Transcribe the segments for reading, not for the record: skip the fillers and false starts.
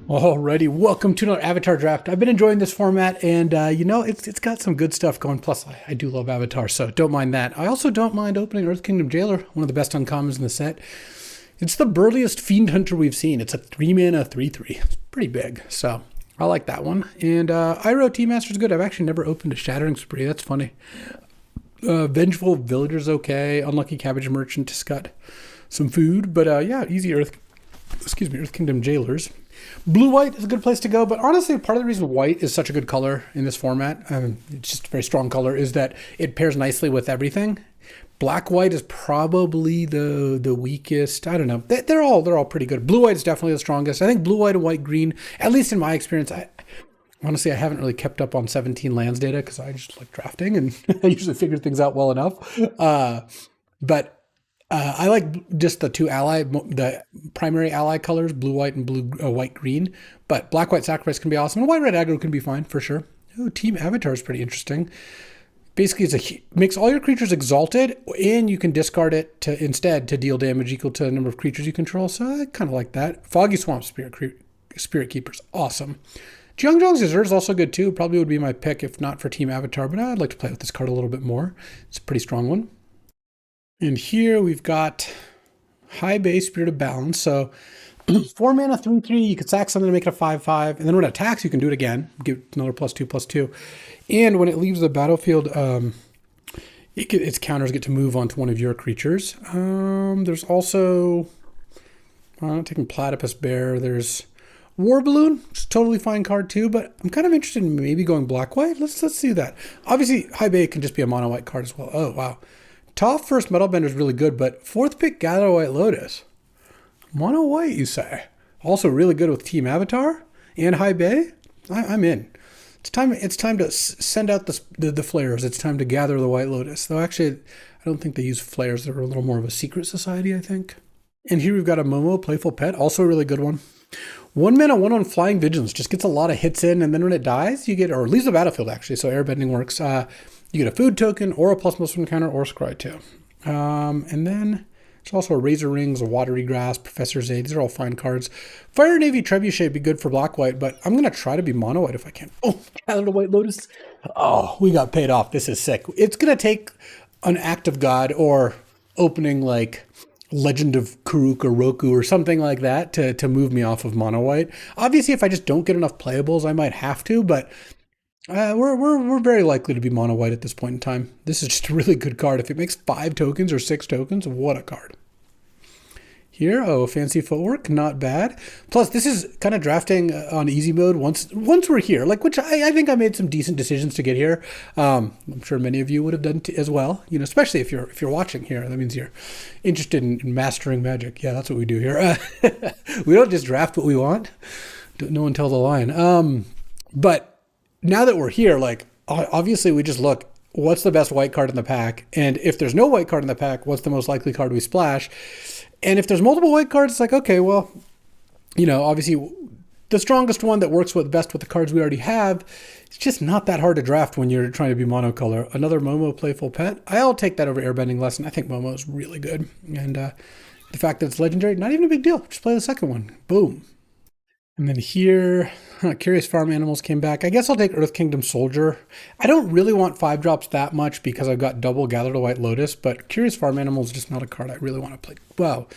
Alrighty, welcome to another Avatar draft. I've been enjoying this format, and it's got some good stuff going. Plus, I do love Avatar, so don't mind that. I also don't mind opening Earth Kingdom Jailer, one of the best uncommons in the set. It's the burliest Fiend Hunter we've seen. It's a 3-mana 3/3. It's pretty big, so I like that one. And Iroh Tea Master's good. I've actually never opened a Shattering Spree. That's funny. Vengeful Villager's okay. Unlucky Cabbage Merchant just got some food, but yeah, easy Earth Kingdom Jailers. Blue-white is a good place to go, but honestly, part of the reason white is such a good color in this format, it's just a very strong color, is that it pairs nicely with everything. Black-white is probably the weakest. I don't know. They're all pretty good. Blue-white is definitely the strongest. I think blue-white and white-green, at least in my experience, honestly, I haven't really kept up on 17 lands data because I just like drafting and I usually figure things out well enough. But I like just the primary ally colors, blue, white, and blue, white, green. But black, white sacrifice can be awesome. And white, red aggro can be fine for sure. Oh, Team Avatar is pretty interesting. Basically, makes all your creatures exalted, and you can discard it instead to deal damage equal to the number of creatures you control. So I kind of like that. Foggy Swamp Spirit Keeper's awesome. Jiangjiang's Desert is also good too. Probably would be my pick if not for Team Avatar, but I'd like to play with this card a little bit more. It's a pretty strong one. And here we've got High Bay Spirit of Balance. So 4 mana, 3/3. You could sack something to make it a 5/5. And then when it attacks, you can do it again. Give another +2/+2. And when it leaves the battlefield, its counters get to move onto one of your creatures. There's also, I'm taking Platypus Bear. There's War Balloon, which is a totally fine card too, but I'm kind of interested in maybe going black-white. Let's see that. Obviously, High Bay can just be a mono-white card as well. Oh, wow. Top first Metal Bender is really good, but fourth pick Gather White Lotus. Mono white, you say? Also really good with Team Avatar and High Bay. I'm in. It's time to send out the flares. It's time to gather the White Lotus. Though actually, I don't think they use flares. They're a little more of a secret society, I think. And here we've got a Momo Playful Pet, also a really good one. 1 mana, 1/1 Flying Vigilance. Just gets a lot of hits in, and then when it dies, you get, or leaves the battlefield actually, so airbending works. You get a food token, or a +1 counter, or scry 2. And then there's also a Razor Rings, a Watery Grass, Professor's Aid. These are all fine cards. Fire Navy Trebuchet would be good for black-white, but I'm going to try to be mono-white if I can. Oh, Gather the White Lotus. Oh, we got paid off. This is sick. It's going to take an Act of God or opening like Legend of Karuk or Roku or something like that to move me off of mono-white. Obviously, if I just don't get enough playables, I might have to, but we're very likely to be mono white at this point in time. This is just a really good card. If it makes 5 tokens or 6 tokens, what a card. Here, Fancy Footwork, not bad. Plus, this is kind of drafting on easy mode once we're here, which I think I made some decent decisions to get here. I'm sure many of you would have done as well. Especially if you're watching here, that means you're interested in mastering Magic. Yeah, that's what we do here. We don't just draft what we want. No one tells a line. But now that we're here, obviously we just look, what's the best white card in the pack? And if there's no white card in the pack, what's the most likely card we splash? And if there's multiple white cards, it's like, okay, well, obviously the strongest one that works best with the cards we already have, it's just not that hard to draft when you're trying to be monocolor. Another Momo Playful Pet. I'll take that over Airbending Lesson. I think Momo is really good. And the fact that it's legendary, not even a big deal. Just play the second one. Boom. And then here, Curious Farm Animals came back. I guess I'll take Earth Kingdom Soldier. I don't really want 5 drops that much because I've got double Gather the White Lotus, but Curious Farm Animals is just not a card I really want to play. Wow.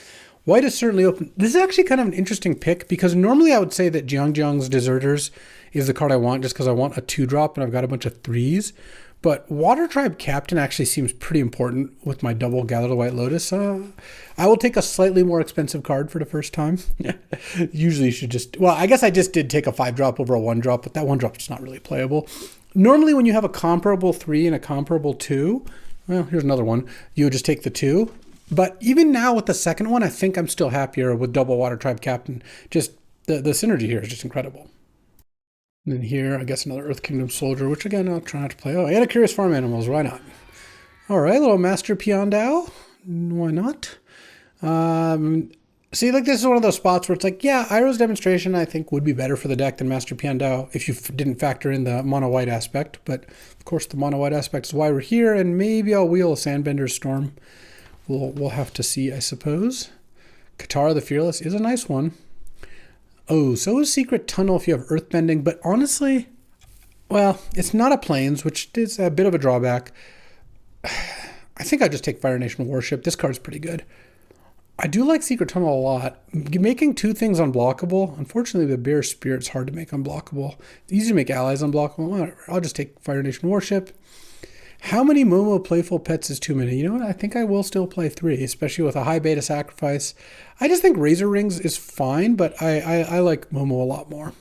White is certainly open. This is actually kind of an interesting pick because normally I would say that Jiangjiang's Deserters is the card I want just because I want a 2-drop and I've got a bunch of 3s. But Water Tribe Captain actually seems pretty important with my double Gather the White Lotus. I will take a slightly more expensive card for the first time. Usually you should just, well, I guess I just did take a 5-drop over a 1-drop, but that 1-drop is not really playable. Normally when you have a comparable 3 and a comparable 2, well, here's another one, you would just take the 2. But even now with the second one, I think I'm still happier with double Water Tribe Captain. Just the synergy here is just incredible. And then here, I guess another Earth Kingdom Soldier, which again, I'll try not to play. Oh, and a Curious Farm Animals, why not? All right, little Master Piandao, why not? See, this is one of those spots where it's like, yeah, Iroh's Demonstration, I think, would be better for the deck than Master Piandao if you didn't factor in the mono-white aspect. But, of course, the mono-white aspect is why we're here, and maybe I'll wheel a Sandbender's Storm. We'll have to see, I suppose. Katara the Fearless is a nice one. Oh, so is Secret Tunnel if you have Earthbending, but honestly, well, it's not a Plains, which is a bit of a drawback. I think I'd just take Fire Nation Warship. This card's pretty good. I do like Secret Tunnel a lot. Making two things unblockable. Unfortunately, the Bear Spirit's hard to make unblockable. It's easy to make allies unblockable. Whatever. I'll just take Fire Nation Warship. How many Momo Playful Pets is too many? You know what? I think I will still play 3, especially with a high beta sacrifice. I just think Razor Rings is fine, but I like Momo a lot more.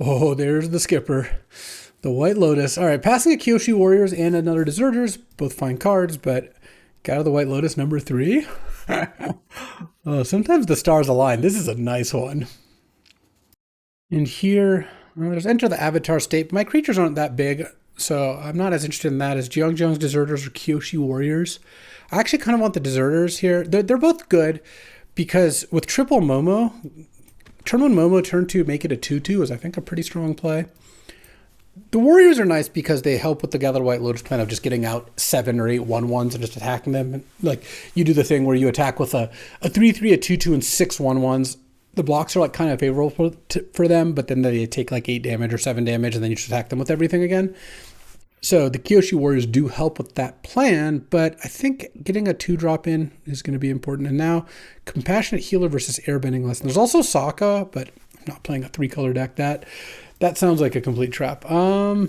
Oh, there's the skipper. The White Lotus. All right, passing a Kyoshi Warriors and another Deserters. Both fine cards, but got out of the White Lotus number 3. Oh, sometimes the stars align. This is a nice one. And here, there's Enter the Avatar State. My creatures aren't that big, so I'm not as interested in that as Jeongjeong's Deserters or Kyoshi Warriors. I actually kind of want the Deserters here. They're both good because with triple Momo, turn 1 Momo, turn 2, make it a 2/2 is I think a pretty strong play. The Warriors are nice because they help with the Gather White Lotus plan of just getting out 7 or 8 1/1s and just attacking them. And like you do the thing where you attack with a 3/3, a 2/2, and 6 1/1s. The blocks are like kind of favorable for them, but then they take like 8 damage or 7 damage, and then you just attack them with everything again. So the Kyoshi Warriors do help with that plan, but I think getting a 2-drop in is going to be important. And now, Compassionate Healer versus Airbending Lesson. There's also Sokka, but I'm not playing a 3-color deck. That sounds like a complete trap. I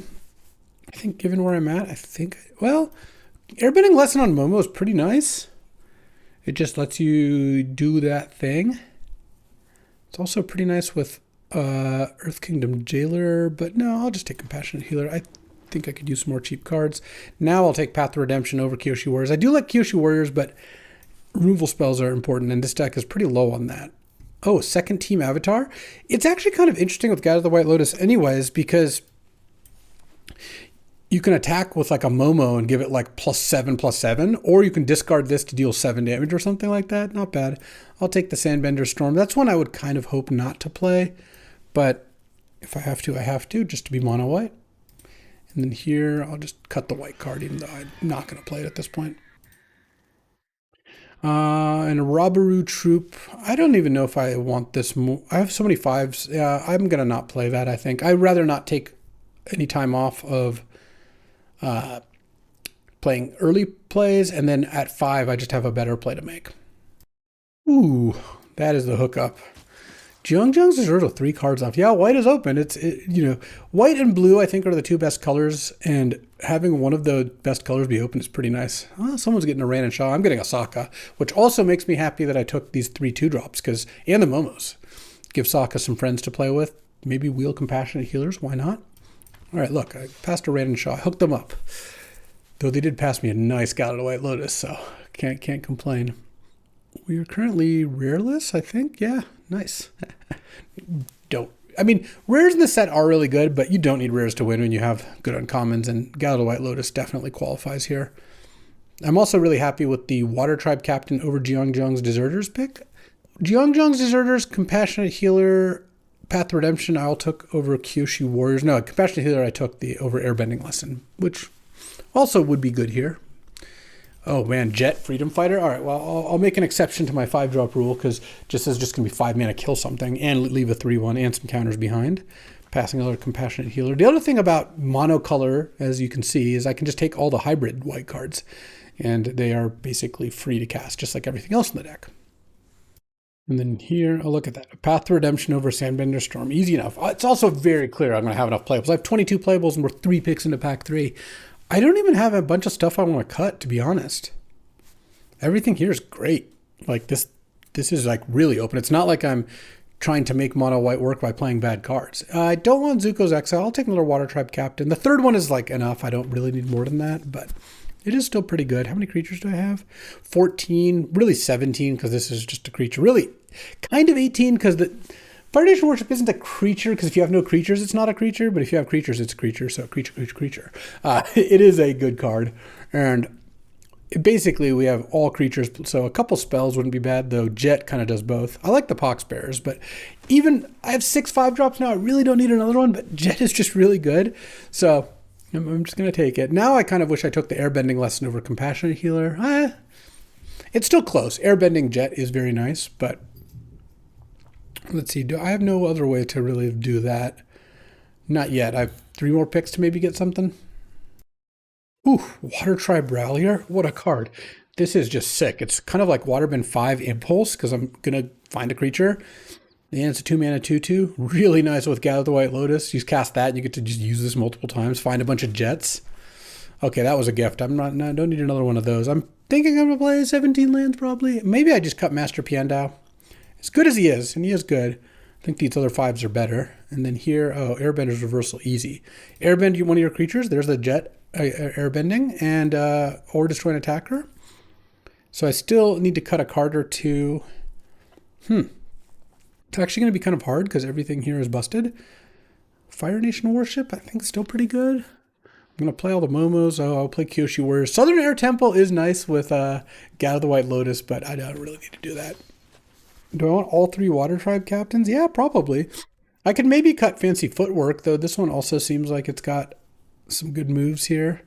think given where I'm at, well, Airbending Lesson on Momo is pretty nice. It just lets you do that thing. It's also pretty nice with Earth Kingdom Jailer, but no, I'll just take Compassionate Healer. I think I could use some more cheap cards. Now I'll take Path to Redemption over Kyoshi Warriors. I do like Kyoshi Warriors, but removal spells are important, and this deck is pretty low on that. Oh, second team Avatar. It's actually kind of interesting with Gather the White Lotus anyways, because you can attack with like a Momo and give it like +7/+7, or you can discard this to deal 7 damage or something like that. Not bad. I'll take the Sandbender Storm. That's one I would kind of hope not to play, but if I have to, I have to, just to be mono white. And then here, I'll just cut the white card, even though I'm not going to play it at this point. And a Rabaru Troop. I don't even know if I want this more. I have so many 5s. Yeah, I'm going to not play that, I think. I'd rather not take any time off of playing early plays, and then at 5, I just have a better play to make. Ooh, that is the hookup. Jeongjeong's Desert with 3 cards off. Yeah, white is open. White and blue I think are the 2 best colors, and having one of the best colors be open is pretty nice. Oh, someone's getting a Ran and Shaw. I'm getting a Sokka, which also makes me happy that I took these 3 2-drops and the Momos. Give Sokka some friends to play with. Maybe wheel Compassionate Healers. Why not? All right, look, I passed a Ran and Shaw. I hooked them up. Though they did pass me a nice Gather the White Lotus, so can't complain. We are currently rareless, I think. Yeah, nice. Rares in the set are really good, but you don't need rares to win when you have good uncommons, and Gather the White Lotus definitely qualifies here. I'm also really happy with the Water Tribe Captain over Jeongjeong's Deserters pick. Jeongjeong's Deserters, Compassionate Healer, Path to Redemption, I all took over Kyoshi Warriors. No, Compassionate Healer I took over Airbending Lesson, which also would be good here. Oh man, Jet, Freedom Fighter. All right, well, I'll make an exception to my 5-drop rule because just says just going to be 5 mana, kill something, and leave a 3/1 and some counters behind. Passing another Compassionate Healer. The other thing about monocolor, as you can see, is I can just take all the hybrid white cards, and they are basically free to cast, just like everything else in the deck. And then here, oh, look at that. Path to Redemption over Sandbender Storm. Easy enough. It's also very clear I'm going to have enough playables. I have 22 playables, and we're 3 picks into pack 3. I don't even have a bunch of stuff I want to cut, to be honest. Everything here is great. Like this is like really open. It's not like I'm trying to make mono white work by playing bad cards. I don't want Zuko's Exile. I'll take another Water Tribe Captain. The 3rd one is like enough. I don't really need more than that, but it is still pretty good. How many creatures do I have? 14, really 17 because this is just a creature. Really kind of 18 because the Fire Nation Worship isn't a creature, because if you have no creatures, it's not a creature, but if you have creatures, it's a creature, so creature. It is a good card, and basically we have all creatures, so a couple spells wouldn't be bad, though Jet kind of does both. I like the Pox Bearers, but even, I have 6 5-drops now, I really don't need another one, but Jet is just really good, so I'm just going to take it. Now I kind of wish I took the Airbending Lesson over Compassionate Healer. It's still close. Airbending Jet is very nice, but Let's see. I have no other way to really do that. Not yet. I have 3 more picks to maybe get something. Ooh, Water Tribe Rallier. What a card. This is just sick. It's kind of like Waterbend 5 Impulse because I'm going to find a creature. And it's a 2-mana 2/2. Really nice with Gather the White Lotus. You cast that and you get to just use this multiple times. Find a bunch of jets. Okay, that was a gift. I'm not, no, don't need another one of those. I'm thinking I'm going to play 17 lands probably. Maybe I just cut Master Piandao. As good as he is, and he is good, I think these other 5s are better. And then here, oh, Airbender's Reversal, easy. Airbend one of your creatures. There's the jet airbending, and or destroy an attacker. So I still need to cut a card or two. It's actually going to be kind of hard because everything here is busted. Fire Nation Worship, I think still pretty good. I'm going to play all the Momos. Oh, I'll play Kyoshi Warriors. Southern Air Temple is nice with Gather the White Lotus, but I don't really need to do that. Do I want all 3 Water Tribe captains? Yeah, probably. I could maybe cut Fancy Footwork, though this one also seems like it's got some good moves here.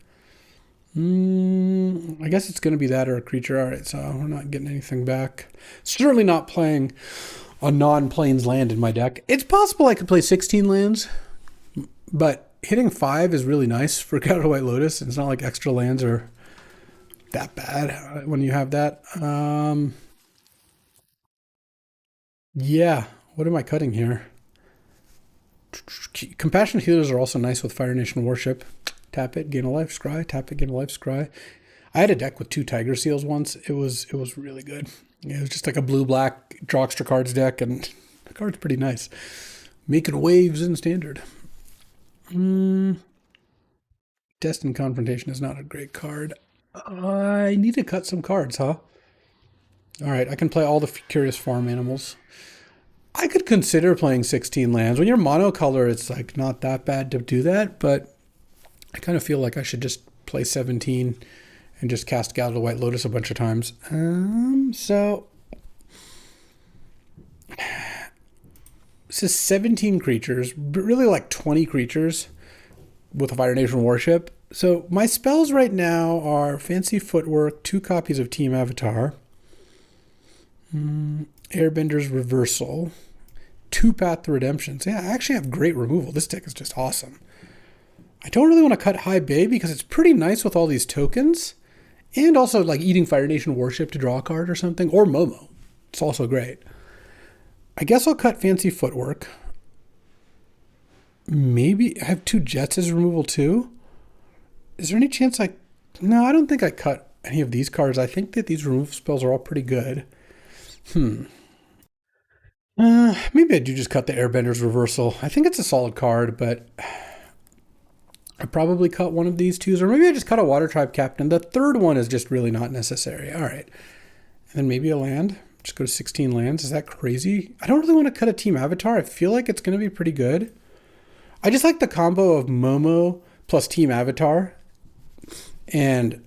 I guess it's going to be that or a creature. All right, so we're not getting anything back. Certainly not playing a non-plains land in my deck. It's possible I could play 16 lands, but hitting 5 is really nice for Gather White Lotus. It's not like extra lands are that bad when you have that. Yeah, what am I cutting here? Compassionate Healers are also nice with Fire Nation Worship. Tap it, gain a life, scry. Tap it, gain a life, scry. I had a deck with 2 Tiger Seals once. It was really good. It was just like a blue-black draw extra cards deck, and the card's pretty nice. Making waves in Standard. Destined Confrontation is not a great card. I need to cut some cards, huh? All right, I can play all the Curious Farm Animals. I could consider playing 16 lands. When you're monocolor, it's like not that bad to do that, but I kind of feel like I should just play 17 and just cast Gather the White Lotus a bunch of times. So this is 17 creatures, but really like 20 creatures with a Fire Nation Worship. So my spells right now are Fancy Footwork, 2 copies of Team Avatar, Airbender's Reversal, 2 Path to Redemption. So yeah, I actually have great removal. This deck is just awesome. I don't really want to cut High Bay because it's pretty nice with all these tokens. And also like eating Fire Nation Worship to draw a card or something. Or Momo. It's also great. I guess I'll cut Fancy Footwork. Maybe I have 2 Jets as removal too. Is there any chance I... No, I don't think I cut any of these cards. I think that these removal spells are all pretty good. Maybe I do just cut the Airbender's Reversal. I think it's a solid card, but I probably cut one of these 2s, or maybe I just cut a Water Tribe Captain. The 3rd one is just really not necessary. All right. And then maybe a land. Just go to 16 lands. Is that crazy? I don't really want to cut a Team Avatar. I feel like it's going to be pretty good. I just like the combo of Momo plus Team Avatar. And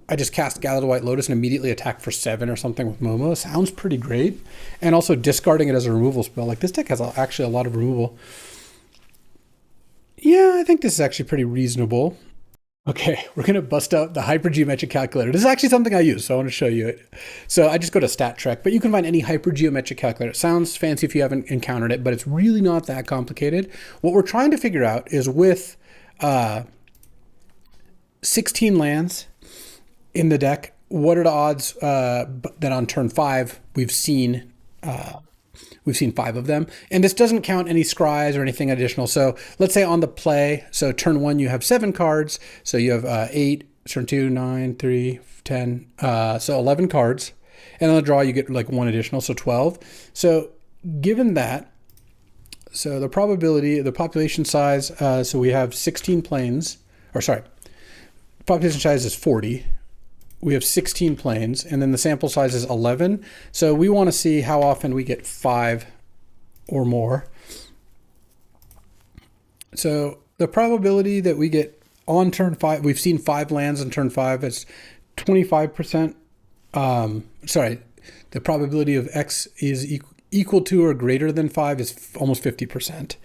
I just cast Gather the White Lotus and immediately attack for 7 or something with Momo. Sounds pretty great. And also discarding it as a removal spell. Like this deck has actually a lot of removal. Yeah, I think this is actually pretty reasonable. Okay, we're going to bust out the hypergeometric calculator. This is actually something I use, so I want to show you it. So I just go to Stat Trek, but you can find any hypergeometric calculator. It sounds fancy if you haven't encountered it, but it's really not that complicated. What we're trying to figure out is with 16 lands in the deck, what are the odds that on turn 5 we've seen 5 of them, and this doesn't count any scries or anything additional. So let's say on the play, so turn 1 you have 7 cards, so you have 8, turn 2 9 3 10, so 11 cards, and on the draw you get like 1 additional, so 12. So given that, so the probability, the population size, so we have 16 planes, or sorry, population size is 40. We have 16 planes, and then the sample size is 11. So we want to see how often we get 5 or more. So the probability that we get on turn 5, we've seen 5 lands on turn 5, it's 25%. The probability of X is equal to or greater than 5 is almost 50%.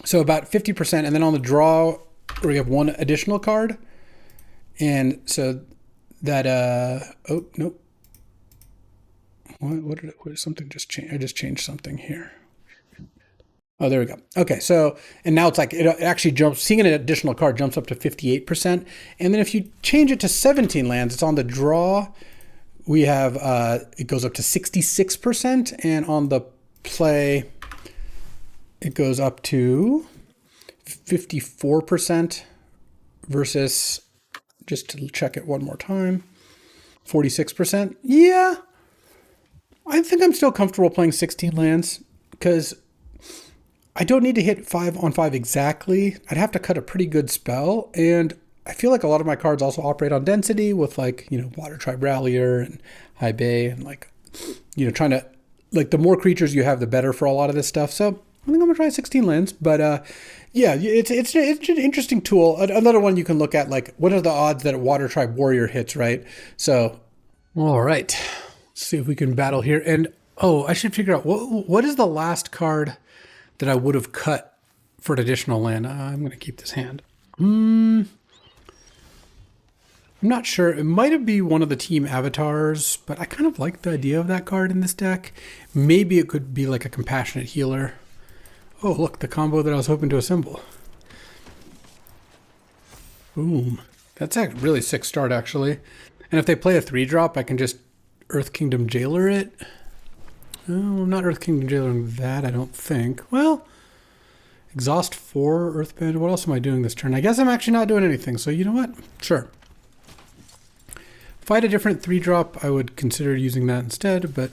So about 50%, and then on the draw, we have 1 additional card. And so that, oh, nope. What something just changed? I just changed something here. Oh, there we go. Okay, so, and now it's like, it actually jumps, seeing an additional card jumps up to 58%. And then if you change it to 17 lands, it's on the draw. We have, it goes up to 66%. And on the play, it goes up to 54% versus, just to check it one more time, 46%. Yeah, I think I'm still comfortable playing 16 lands because I don't need to hit 5 on 5 exactly. I'd have to cut a pretty good spell. And I feel like a lot of my cards also operate on density with like, Water Tribe Rallier and High Bay and like, trying to, like the more creatures you have, the better for a lot of this stuff. So I think I'm going to try 16 lands. But yeah, it's an interesting tool. Another one you can look at, like, what are the odds that a Water Tribe Warrior hits, right? So, all right. Let's see if we can battle here. And, I should figure out, what is the last card that I would have cut for an additional land? I'm going to keep this hand. I'm not sure. It might have been one of the team avatars, but I kind of like the idea of that card in this deck. Maybe it could be like a compassionate healer. Oh, look, the combo that I was hoping to assemble. Boom. That's a really sick start, actually. And if they play a 3-drop, I can just Earth Kingdom Jailer it. Oh, I'm not Earth Kingdom Jailing that, I don't think. Well, exhaust 4, Earthbend. What else am I doing this turn? I guess I'm actually not doing anything, so you know what? Sure. If I had a different 3-drop, I would consider using that instead, but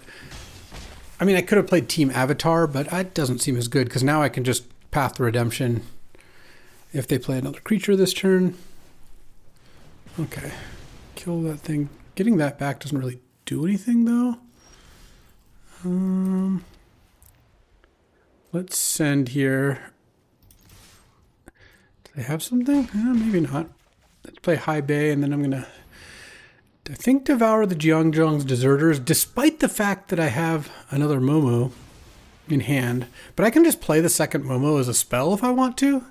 I mean, I could have played Team Avatar, but that doesn't seem as good because now I can just Path to Redemption if they play another creature this turn. Okay. Kill that thing. Getting that back doesn't really do anything, though. Let's send here. Do they have something? Maybe not. Let's play High Bay, and then I'm going to, I think, Devour the Jeongjong's Deserters, despite the fact that I have another Momo in hand. But I can just play the second Momo as a spell if I want to.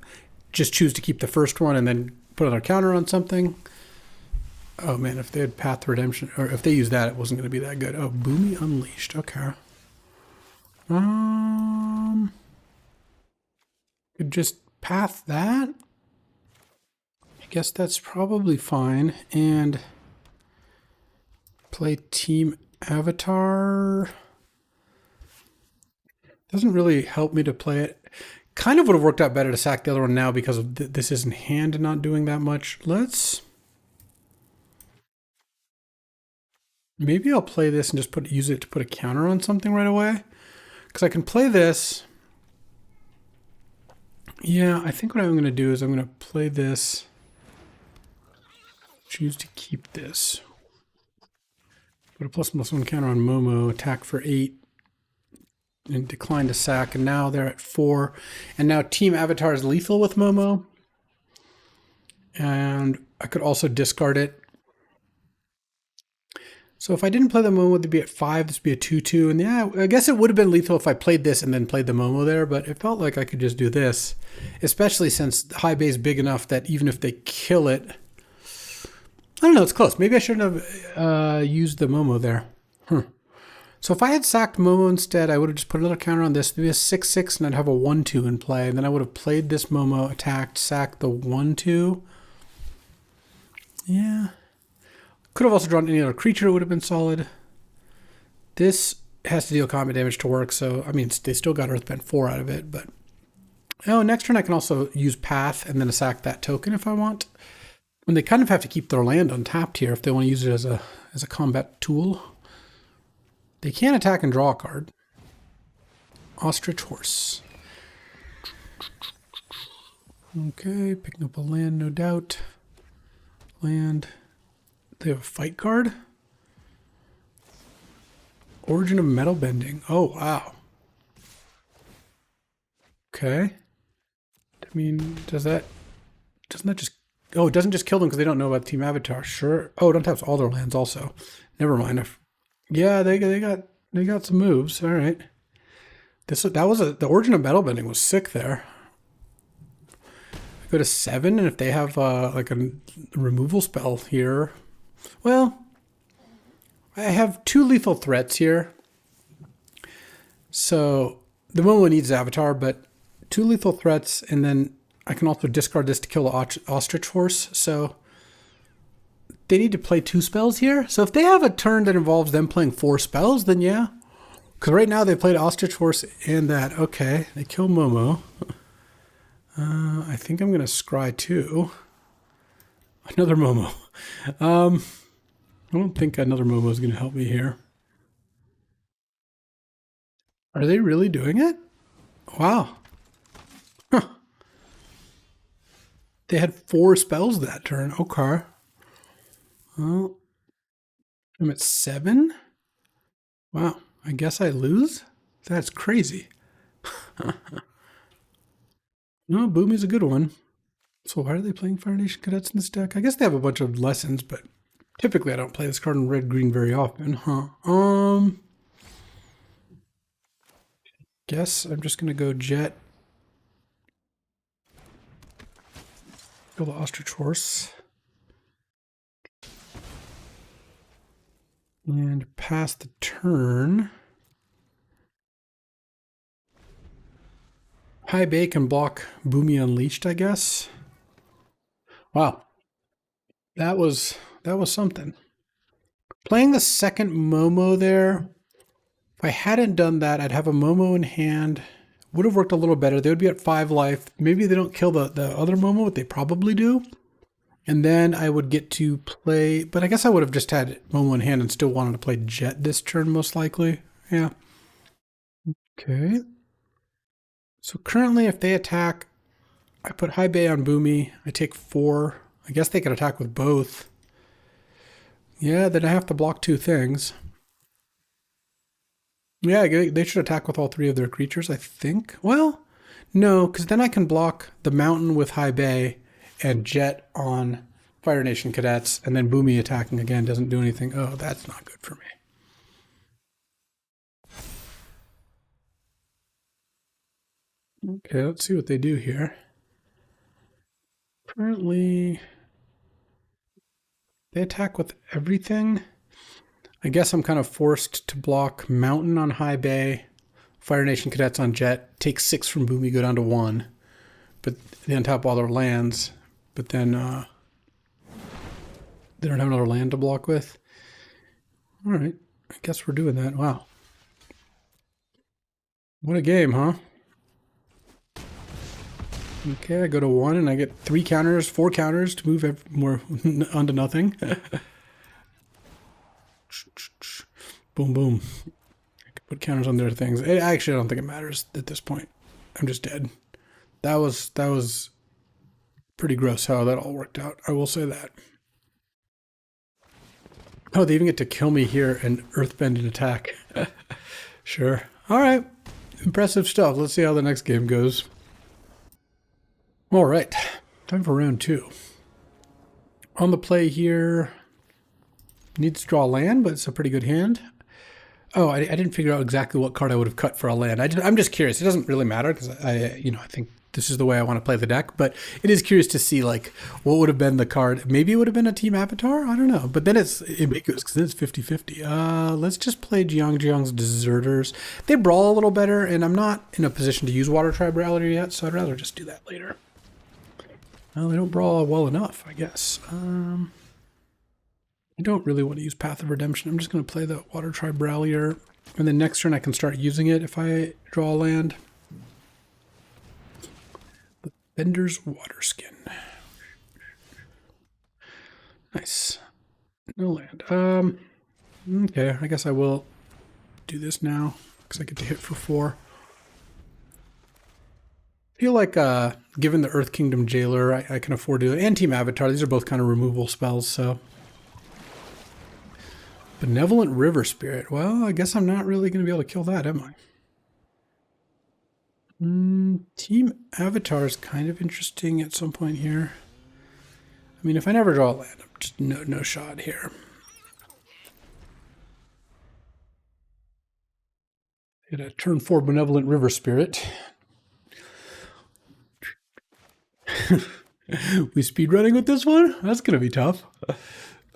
Just choose to keep the first one and then put another counter on something. Oh man, if they had Path to Redemption, or if they used that, it wasn't going to be that good. Oh, Boomy Unleashed. Okay. Could just path that. I guess that's probably fine. And play Team Avatar. Doesn't really help me to play it. Kind of would have worked out better to sack the other one now because of this is in hand and not doing that much. Maybe I'll play this and just use it to put a counter on something right away. Because I can play this. Yeah, I think what I'm going to do is I'm going to play this. Choose to keep this. Put a ++1 counter on Momo. Attack for 8. And decline to sack. And now they're at 4. And now Team Avatar is lethal with Momo. And I could also discard it. So if I didn't play the Momo, it'd be at 5. This would be a 2/2. And yeah, I guess it would have been lethal if I played this and then played the Momo there. But it felt like I could just do this. Especially since High Bay is big enough that even if they kill it... I don't know, it's close. Maybe I shouldn't have used the Momo there. So if I had sacked Momo instead, I would have just put another counter on this. It'd be a 6/6 and I'd have a 1/2 in play. And then I would have played this Momo, attacked, sacked the 1/2. Yeah. Could have also drawn any other creature, it would have been solid. This has to deal combat damage to work, so, I mean, they still got Earthbend 4 out of it, but... Oh, next turn I can also use Path and then sack that token if I want. And they kind of have to keep their land untapped here if they want to use it as a combat tool. They can attack and draw a card. Ostrich Horse. Okay, picking up a land, no doubt. Land... They have a fight card. Origin of Metal Bending. Oh, wow. Okay. I mean, doesn't that just... Oh, it doesn't just kill them because they don't know about Team Avatar. Sure. Oh, it untaps all their lands also. Never mind. Yeah, they got some moves. All right. The Origin of Metal Bending was sick there. I go to 7, and if they have like a removal spell here... Well, I have 2 lethal threats here. So the Momo needs Avatar, but 2 lethal threats, and then I can also discard this to kill the Ostrich Horse. So they need to play 2 spells here. So if they have a turn that involves them playing 4 spells, then yeah. Because right now they played Ostrich Horse and that. Okay, they kill Momo. I think I'm going to scry too. Another Momo. I don't think another Momo is going to help me here. Are they really doing it? Wow. Huh. They had 4 spells that turn. Okay. Well, I'm at 7. Wow. I guess I lose? That's crazy. No, Boomy's a good one. So why are they playing Fire Nation Cadets in this deck? I guess they have a bunch of lessons, but typically I don't play this card in red-green very often, huh? Guess I'm just gonna go Jet. Kill the Ostrich Horse. And pass the turn. High Bay can block Boomy Unleashed, I guess. Wow. That was something. Playing the second Momo there, if I hadn't done that, I'd have a Momo in hand. Would have worked a little better. They would be at 5 life. Maybe they don't kill the other Momo, but they probably do. And then I would get to play, but I guess I would have just had Momo in hand and still wanted to play Jet this turn, most likely. Yeah. Okay. So currently, if they attack, I put High Bay on Boomy. I take 4. I guess they could attack with both. Yeah, then I have to block 2 things. Yeah, they should attack with all 3 of their creatures, I think. Well, no, because then I can block the Mountain with High Bay and Jet on Fire Nation Cadets, and then Boomy attacking again doesn't do anything. Oh, that's not good for me. Okay, let's see what they do here. Currently, they attack with everything. I guess I'm kind of forced to block Mountain on High Bay, Fire Nation Cadets on Jet, take 6 from Boomy, go down to 1. But they untap all their lands, but then they don't have another land to block with. All right, I guess we're doing that. Wow. What a game, huh? Okay, I go to 1 and I get 3 counters, 4 counters to move more onto nothing. Boom, boom. I can put counters on their things. Actually, I don't think it matters at this point. I'm just dead. That was pretty gross how that all worked out. I will say that. Oh, they even get to kill me here and earthbend an attack. Sure. All right. Impressive stuff. Let's see how the next game goes. All right. Time for round 2. On the play here. Needs to draw land, but it's a pretty good hand. Oh, I didn't figure out exactly what card I would have cut for a land. I'm just curious. It doesn't really matter because I think this is the way I want to play the deck. But it is curious to see like what would have been the card. Maybe it would have been a Team Avatar. I don't know. But then it's ambiguous because then it's 50-50. Let's just play Jiang's Deserters. They brawl a little better, and I'm not in a position to use Water Tribe Rally yet, so I'd rather just do that later. Well, they don't brawl well enough, I guess. I don't really want to use Path of Redemption. I'm just going to play the Water Tribe Rallier. And then next turn I can start using it if I draw a land. The Bender's Waterskin. Nice. No land. Okay, I guess I will do this now because I get to hit for 4. I feel like given the Earth Kingdom Jailer, I can afford to do it. And Team Avatar, these are both kind of removal spells, so... Benevolent River Spirit. Well, I guess I'm not really going to be able to kill that, am I? Team Avatar is kind of interesting at some point here. I mean, if I never draw a land, I'm just no shot here. Get a turn 4 Benevolent River Spirit. We speedrunning with this one? That's going to be tough. But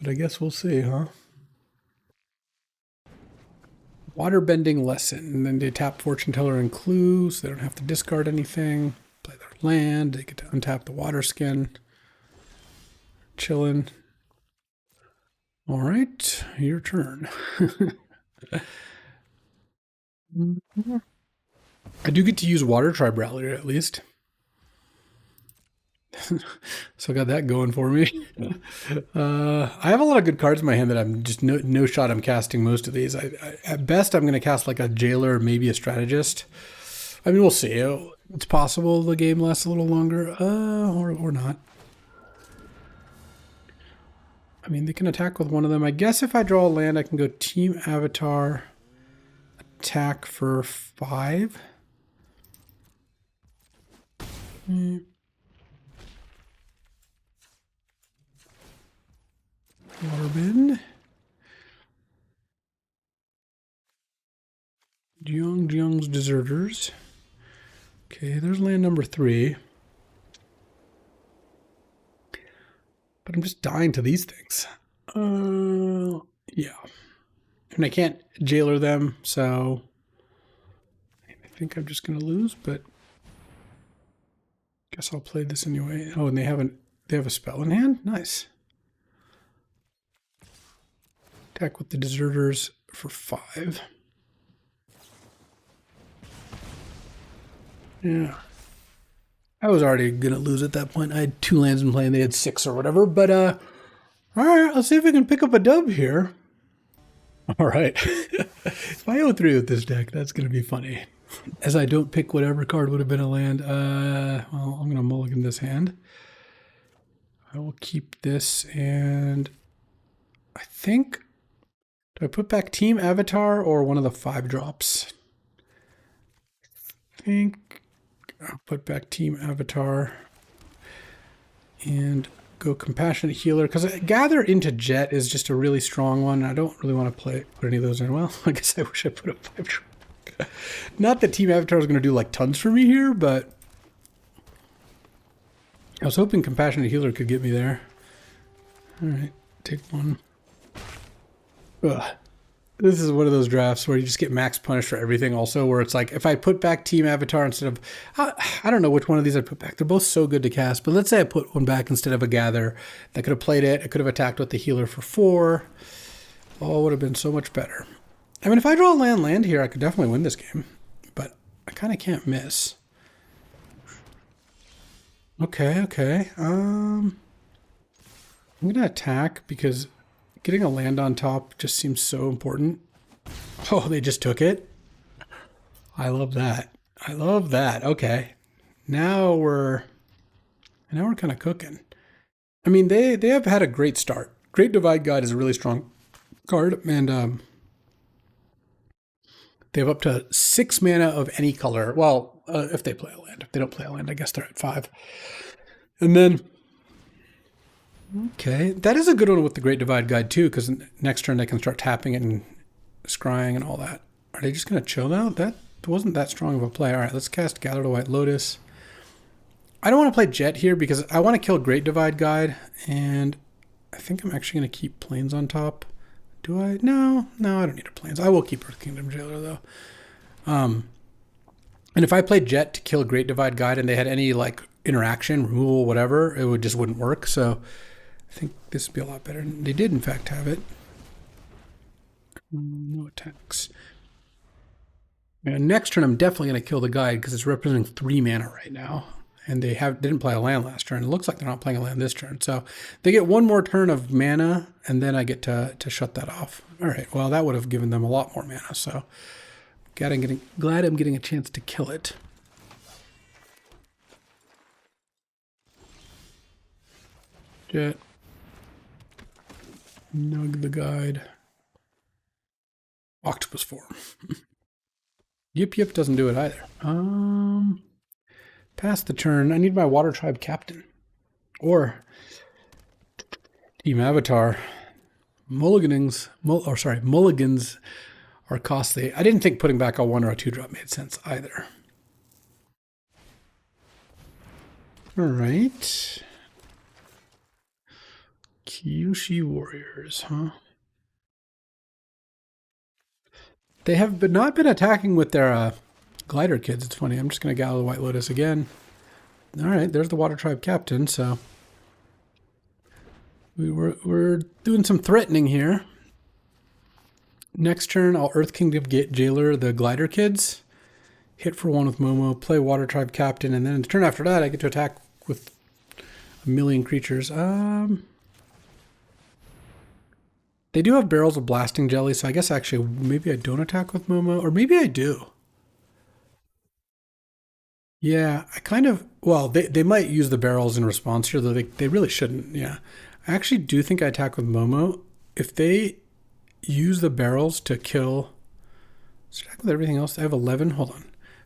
I guess we'll see, huh? Waterbending lesson. And then they tap Fortune Teller and Clue, so they don't have to discard anything. Play their land. They get to untap the water skin. Chilling. All right, your turn. I do get to use Water Tribe Rallier at least. So I got that going for me. I have a lot of good cards in my hand that I'm just no shot I'm casting most of these. At best, I'm going to cast like a Jailer, maybe a Strategist. I mean, we'll see. It's possible the game lasts a little longer, or not. I mean, they can attack with one of them. I guess if I draw a land, I can go Team Avatar, attack for 5. Waterbend. Jeong's Deserters. Okay, there's land number 3. But I'm just dying to these things. Yeah. And I can't Jailer them, so I think I'm just going to lose, but guess I'll play this anyway. Oh, and they have a spell in hand? Nice. Attack with the Deserters for 5. Yeah. I was already going to lose at that point. I had 2 lands in play and they had 6 or whatever. But, all right, let's see if we can pick up a dub here. All right. If I 0-3 with this deck, that's going to be funny. As I don't pick whatever card would have been a land. Well, I'm going to mulligan this hand. I will keep this and I think... Do I put back Team Avatar or one of the 5 drops? I think I'll put back Team Avatar and go Compassionate Healer, because Gather into Jet is just a really strong one. I don't really want to put any of those in. Well, I guess I wish I put a 5 drop. Not that Team Avatar is going to do like tons for me here, but I was hoping Compassionate Healer could get me there. All right, take one. Ugh. This is one of those drafts where you just get max punished for everything also, where it's like, if I put back Team Avatar instead of, I don't know which one of these I put back. They're both so good to cast, but let's say I put one back instead of a Gather. That could have played it. I could have attacked with the Healer for 4. Oh, would have been so much better. I mean, if I draw a land here, I could definitely win this game, but I kind of can't miss. Okay. I'm going to attack because getting a land on top just seems so important. Oh, they just took it. I love that. I love that. Okay. Now we're kind of cooking. I mean, they have had a great start. Great Divide Guide is a really strong card, and they have up to 6 mana of any color. Well, if they play a land. If they don't play a land, I guess they're at 5. And then, okay, that is a good one with the Great Divide Guide too, because next turn they can start tapping it and scrying and all that. Are they just going to chill now? That wasn't that strong of a play. All right, let's cast Gather to White Lotus. I don't want to play Jet here because I want to kill Great Divide Guide, and I think I'm actually going to keep Plains on top. Do I? No, I don't need a Plains. I will keep Earth Kingdom Jailer though. And if I played Jet to kill Great Divide Guide and they had any like interaction, removal, whatever, it just wouldn't work. So I think this would be a lot better. And they did in fact have it. No attacks. And next turn I'm definitely going to kill the Guide because it's representing 3 mana right now. And they didn't play a land last turn. It looks like they're not playing a land this turn. So they get 1 more turn of mana, and then I get to shut that off. All right, well, that would have given them a lot more mana. So glad I'm getting a chance to kill it. Jet. Nug the Guide. Octopus form. Yip doesn't do it either. Pass the turn. I need my Water Tribe Captain. Or Team Avatar. Mulligans are costly. I didn't think putting back a 1 or a 2 drop made sense either. All right. Kyushu Warriors, huh? They have not been attacking with their glider kids. It's funny. I'm just going to gather the White Lotus again. All right, there's the Water Tribe Captain. So we're doing some threatening here. Next turn, I'll Earth Kingdom Jailer the glider kids. Hit for 1 with Momo, play Water Tribe Captain, and then the turn after that, I get to attack with a million creatures. They do have barrels of blasting jelly, so I guess actually maybe I don't attack with Momo, or maybe I do. Yeah, I kind of, well, they might use the barrels in response here, though they really shouldn't, yeah. I actually do think I attack with Momo. If they use the barrels to kill, let's attack with everything else. I have 11, hold on.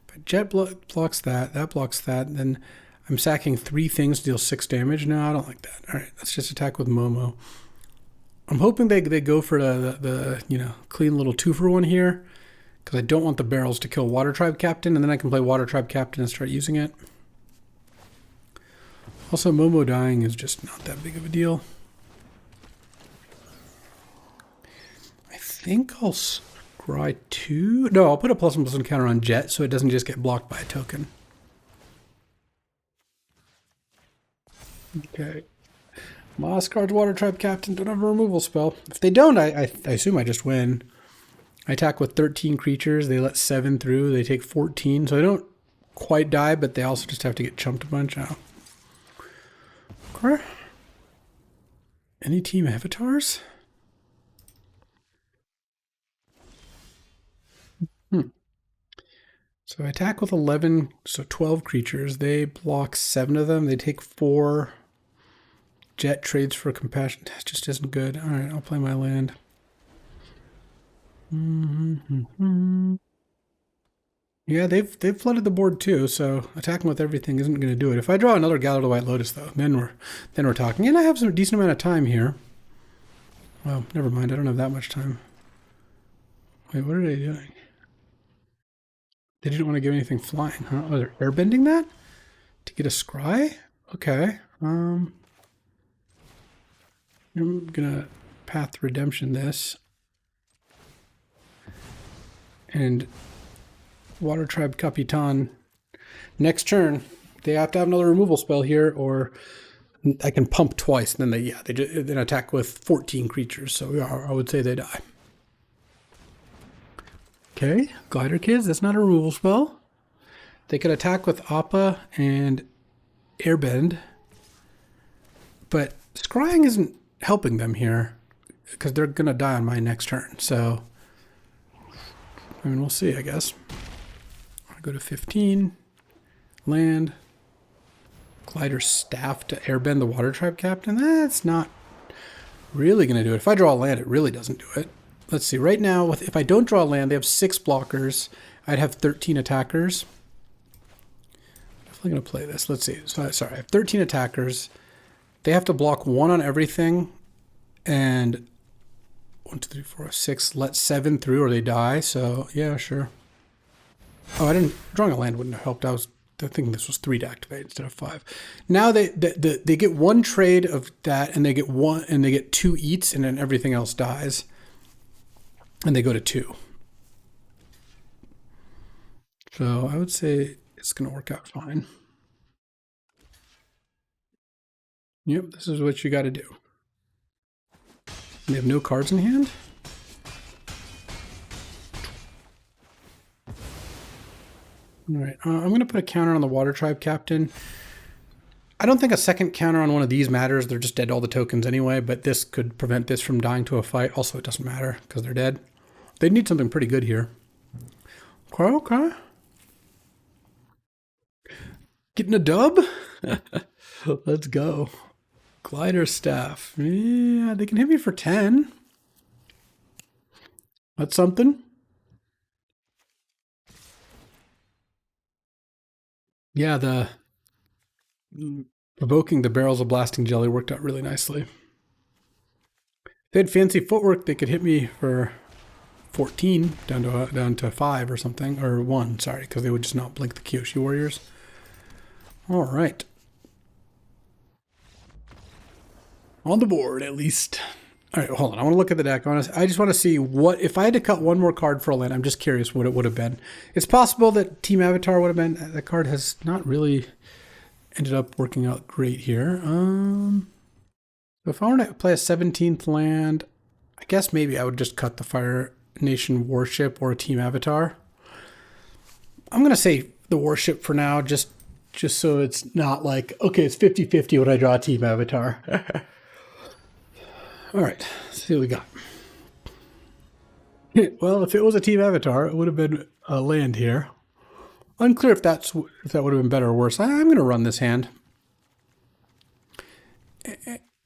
But Jet blocks that blocks that, then I'm sacking 3 things to deal 6 damage. No, I don't like that. All right, let's just attack with Momo. I'm hoping they go for the clean little 2-for-1 here, because I don't want the barrels to kill Water Tribe Captain, and then I can play Water Tribe Captain and start using it. Also, Momo dying is just not that big of a deal. I think I'll scry 2. No, I'll put a +1/+1 counter on Jet so it doesn't just get blocked by a token. Okay. Mosscard's Water Tribe Captain don't have a removal spell. If they don't, I assume I just win. I attack with 13 creatures. They let 7 through. They take 14. So they don't quite die, but they also just have to get chumped a bunch. Oh. Okay. Any team avatars? So I attack with 11, so 12 creatures. They block 7 of them. They take 4. Jet trades for compassion. That just isn't good. All right, I'll play my land. Yeah, they've flooded the board too, so attacking with everything isn't going to do it. If I draw another Gather the White Lotus, though, then we're talking. And I have some decent amount of time here. Well, never mind. I don't have that much time. Wait, what are they doing? They didn't want to give anything flying, huh? Oh, they're airbending that to get a scry. Okay. I'm gonna Path Redemption this. And Water Tribe Capitan. Next turn, they have to have another removal spell here, or I can pump twice. And then they then attack with 14 creatures. So yeah, I would say they die. Okay, Glider Kids. That's not a removal spell. They could attack with Appa and Airbend, but scrying isn't helping them here because they're gonna die on my next turn. So I mean, we'll see, I guess. I go to 15, land, Glider Staff to airbend the Water Tribe Captain. That's not really going to do it. If I draw a land, it really doesn't do it. Let's see. Right now, if I don't draw a land, they have 6 blockers. I'd have 13 attackers. I'm definitely going to play this. Let's see. So, sorry, I have 13 attackers. They have to block 1 on everything, and 1, 2, 3, 4, 6, let 7 through or they die. So yeah, sure. Oh, drawing a land wouldn't have helped. I thinking this was 3 to activate instead of 5. Now they get 1 trade of that, and they get 2 eats, and then everything else dies. And they go to 2. So I would say it's gonna work out fine. Yep, this is what you gotta do. They have no cards in hand. All right, I'm going to put a counter on the Water Tribe Captain. I don't think a second counter on one of these matters. They're just dead to all the tokens anyway, but this could prevent this from dying to a fight. Also, it doesn't matter because they're dead. They need something pretty good here. Okay. Getting a dub? Let's go. Glider Staff. Yeah, they can hit me for 10. That's something. Yeah, the provoking the barrels of blasting jelly worked out really nicely. If they had fancy footwork, they could hit me for 14 down to 5 or something, or 1, sorry, because they would just not blink the Kyoshi Warriors. All right. On the board, at least. All right, hold on. I want to look at the deck. I just want to see what, if I had to cut one more card for a land, I'm just curious what it would have been. It's possible that Team Avatar would have been, that card has not really ended up working out great here. If I want to play a 17th land, I guess maybe I would just cut the Fire Nation Warship or a Team Avatar. I'm going to say the Warship for now, just so it's not like, okay, it's 50-50 when I draw a Team Avatar. All right, let's see what we got. Well, if it was a Team Avatar, it would have been a land here. Unclear if that would have been better or worse. I'm going to run this hand.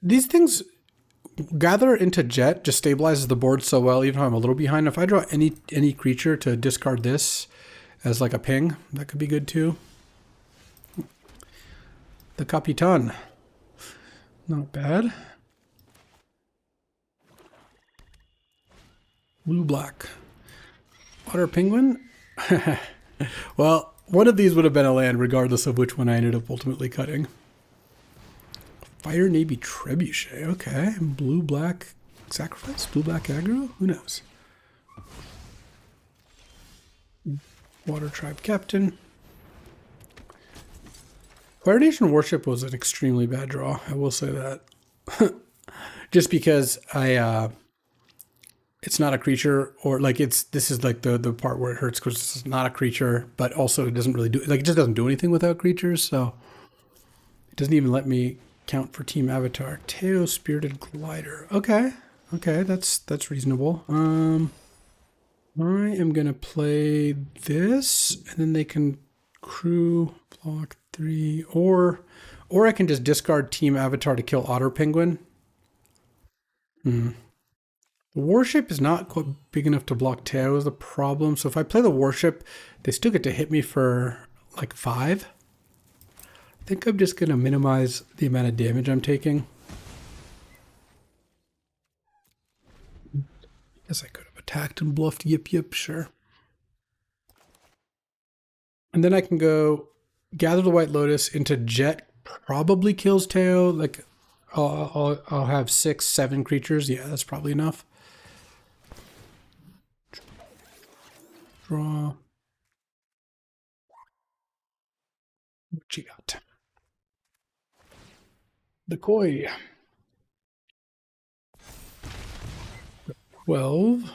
These things, Gather into Jet just stabilizes the board so well, even though I'm a little behind. If I draw any creature to discard this as like a ping, that could be good too. The Capitan, not bad. Blue-black. Water Penguin? Well, one of these would have been a land regardless of which one I ended up ultimately cutting. Fire Navy Trebuchet. Okay. Blue-black sacrifice? Blue-black aggro? Who knows? Water Tribe Captain. Fire Nation Warship was an extremely bad draw. I will say that. Just because it's not a creature, or like this is like the part where it hurts because it's not a creature, but also it doesn't really do, like it just doesn't do anything without creatures, so it doesn't even let me count for Team Avatar. Teo Spirited Glider. Okay, that's reasonable. I am gonna play this, and then they can crew block 3, or I can just discard Team Avatar to kill Otter Penguin. The Warship is not quite big enough to block Teo is the problem. So if I play the Warship, they still get to hit me for like 5. I think I'm just going to minimize the amount of damage I'm taking. Guess I could have attacked and bluffed. Yip, sure. And then I can go Gather the White Lotus into Jet. Probably kills Teo. Like I'll have 6, 7 creatures. Yeah, that's probably enough. Draw. What you got? The Koi. 12.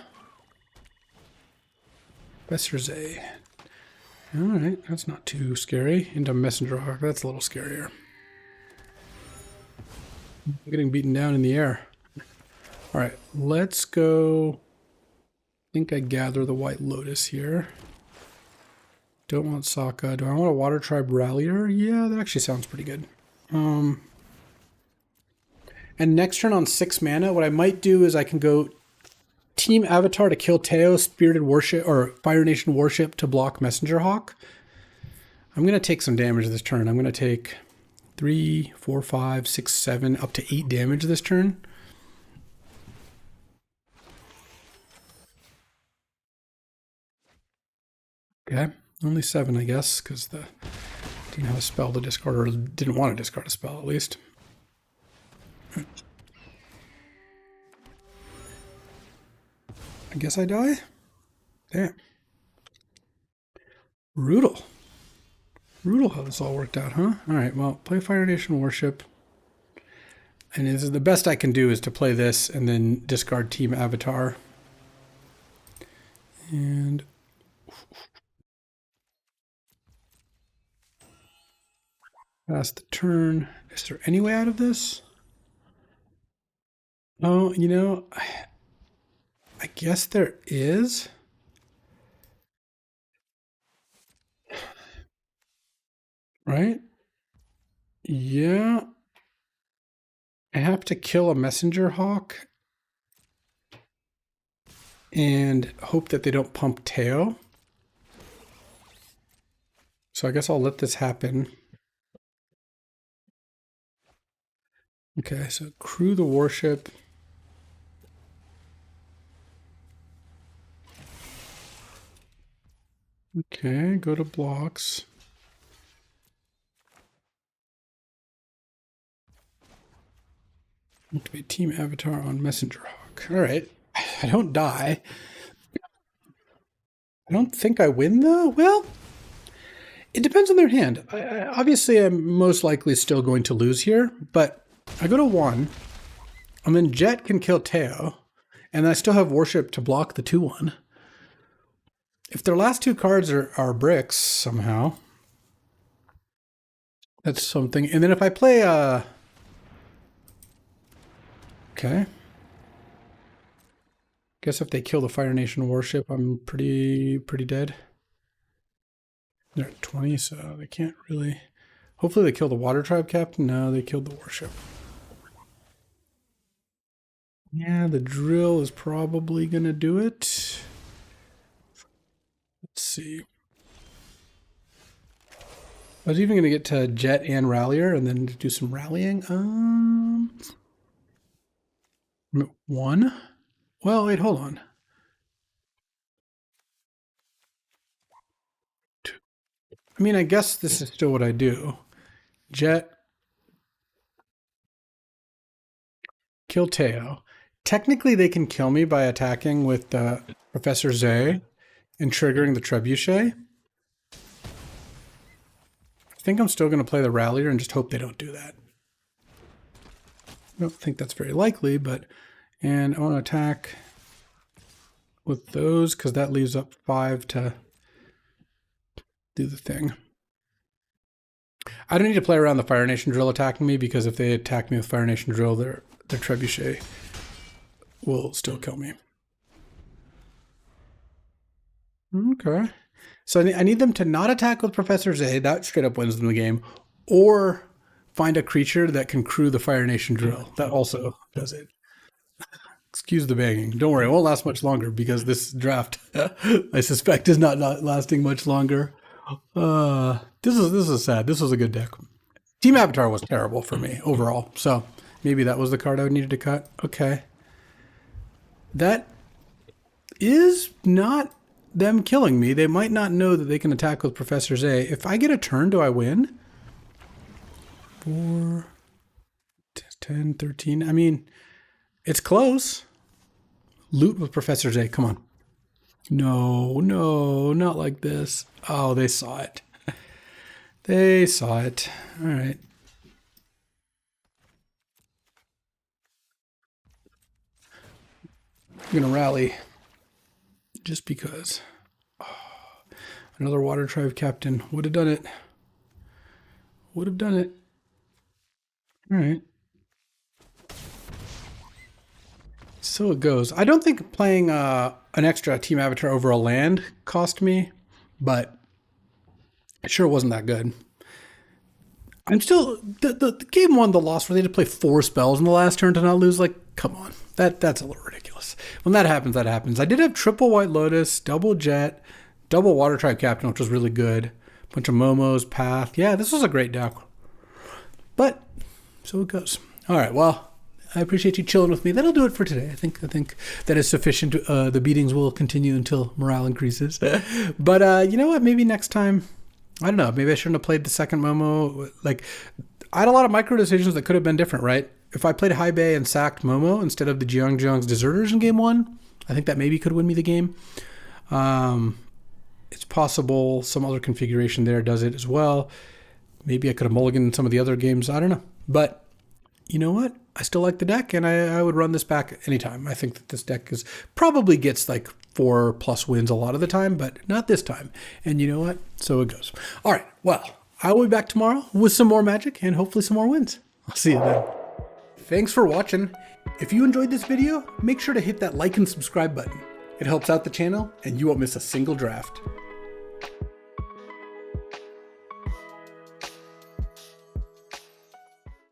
Besserze. All right, that's not too scary. Into Messenger Hawk, that's a little scarier. I'm getting beaten down in the air. All right, let's go. I think I gather the White Lotus here. Don't want Sokka. Do I want a Water Tribe Rallier? Yeah, that actually sounds pretty good. And next turn on 6 mana, what I might do is I can go Team Avatar to kill Teo, Spirited Warship, or Fire Nation Warship to block Messenger Hawk. I'm going to take some damage this turn. I'm going to take 3, 4, 5, 6, 7, up to 8 damage this turn. Okay, only 7, I guess, because the didn't have a spell to discard, or didn't want to discard a spell at least. I guess I die? Damn. Brutal. Brutal how this all worked out, huh? Alright, well, play Fire Nation Warship. And this is the best I can do is to play this and then discard Team Avatar. And pass the turn. Is there any way out of this? Oh, you know, I guess there is. Right? Yeah. I have to kill a Messenger Hawk and hope that they don't pump Teo. So I guess I'll let this happen. Okay, so crew the Warship. Okay, go to blocks. Activate team avatar on Messenger Hawk. All right. I don't die. I don't think I win, though. Well, it depends on their hand. Obviously, I'm most likely still going to lose here, but I go to 1, and then Jet can kill Teo, and I still have Worship to block the 2-1. If their last 2 cards are bricks somehow, that's something. And then if I play... Okay. Guess if they kill the Fire Nation Warship, I'm pretty dead. They're at 20, so they can't really... Hopefully they kill the Water Tribe Captain. No, they killed the Warship. Yeah, the drill is probably going to do it. Let's see. I was even going to get to Jet and Rallier and then do some rallying. I'm at 1. Well, wait, hold on. 2. I mean, I guess this is still what I do. Jet. Kill Teo. Technically, they can kill me by attacking with Professor Zay and triggering the Trebuchet. I think I'm still going to play the Rallier and just hope they don't do that. I don't think that's very likely, but... And I want to attack with those because that leaves up 5 to do the thing. I don't need to play around the Fire Nation Drill attacking me because if they attack me with Fire Nation Drill, their Trebuchet will still kill me. Okay. So I need them to not attack with Professor Zay. That straight up wins them the game. Or find a creature that can crew the Fire Nation Drill. That also does it. Excuse the banging. Don't worry, it won't last much longer because this draft, I suspect, is not lasting much longer. This is sad. This was a good deck. Team Avatar was terrible for me overall. So maybe that was the card I needed to cut. Okay. That is not them killing me. They might not know that they can attack with Professor Zay. If I get a turn, do I win? 4, 10, 13. I mean, it's close. Loot with Professor Zay. Come on. No, not like this. Oh, they saw it. They saw it. All right. I'm going to rally just because. Oh, another Water Tribe Captain. Would have done it. Would have done it. All right. So it goes. I don't think playing an extra Team Avatar over a land cost me, but it sure wasn't that good. I'm still... The game 1, the loss where they had to play 4 spells in the last turn to not lose, like, come on. That's a little ridiculous. When that happens, that happens. I did have triple White Lotus, double Jet, double Water Tribe Captain, which was really good. Bunch of Momos, Path. Yeah, this was a great deck. But, so it goes. All right, well, I appreciate you chilling with me. That'll do it for today. I think that is sufficient. The beatings will continue until morale increases. But you know what? Maybe next time, I don't know. Maybe I shouldn't have played the second Momo. Like, I had a lot of micro decisions that could have been different, right? If I played High Bay and sacked Momo instead of the Jeongjeong's Deserters in game 1, I think that maybe could win me the game. It's possible some other configuration there does it as well. Maybe I could have mulliganed some of the other games. I don't know. But you know what? I still like the deck, and I would run this back anytime. I think that this deck probably gets like 4+ wins a lot of the time, but not this time. And you know what? So it goes. All right. Well, I will be back tomorrow with some more Magic and hopefully some more wins. I'll see you then. Thanks for watching. If you enjoyed this video, make sure to hit that like and subscribe button. It helps out the channel, and you won't miss a single draft.